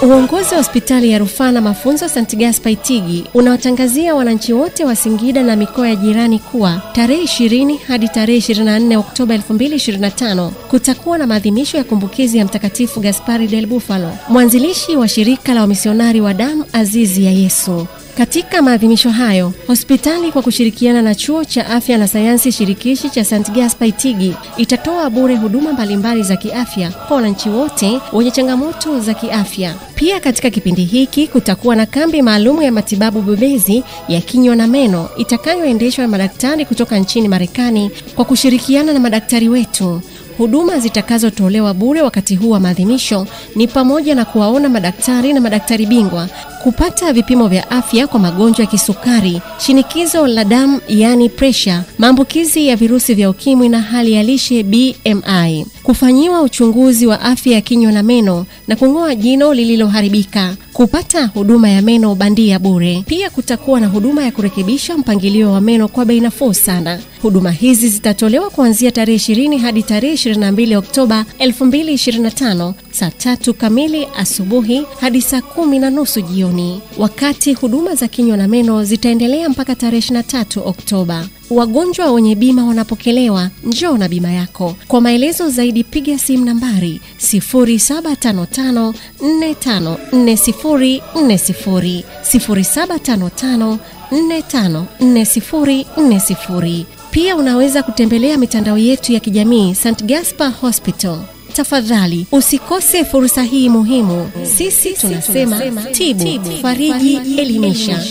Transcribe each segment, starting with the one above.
Uongozi wa hospitali ya rufaa na mafunzo St. Gaspar Itigi unawatangazia wananchi wote wa Singida na mikoa ya jirani kuwa tarehe 20 hadi tarehe 24 Oktoba 2025 kutakuwa na maadhimisho ya kumbukizi ya Mtakatifu Gaspari del Bufalo, mwanzilishi wa shirika la wamisionari wa damu azizi ya Yesu. Katika maadhimisho hayo, hospitali kwa kushirikiana na Chuo cha Afya na Sayansi Shirikishi cha St. Gaspar Itigi itatoa bure huduma mbalimbali za kiafya kwa wananchi wote wenye changamoto za kiafya. Pia katika kipindi hiki kutakuwa na kambi maalumu ya matibabu bobezi ya kinywa na meno itakayoendeshwa na madaktari kutoka nchini Marekani kwa kushirikiana na madaktari wetu. Huduma zitakazotolewa bure wakati huu wa maadhimisho ni pamoja na kuwaona madaktari na madaktari bingwa, kupata vipimo vya afya kwa magonjwa ya kisukari, shinikizo la damu yani pressure, maambukizi ya virusi vya ukimwi na hali ya lishe BMI, kufanyiwa uchunguzi wa afya ya kinywa na meno na kung'oa jino lililoharibika, kupata huduma ya meno bandia bure. Pia kutakuwa na huduma ya kurekebisha mpangilio wa meno kwa bei nafuu sana. Huduma hizi zitatolewa kuanzia tarehe 20 hadi tarehe 22 Oktoba 2025 saa 3 kamili asubuhi hadi saa 10:30 jioni. Wakati huduma za kinywa na meno zitaendelea mpaka tarehe 23 Oktoba. Wagonjwa wenye bima wanapokelewa, njoo na bima yako. Kwa maelezo zaidi piga simu nambari 0755 454040, 0755 454040. Pia unaweza kutembelea mitandao yetu ya kijamii St. Gaspar Hospital. Tafadhali usikose fursa hii muhimu. Sisi tunasema tibu, fariji, elimisha.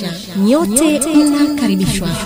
Nyote mnakaribishwa.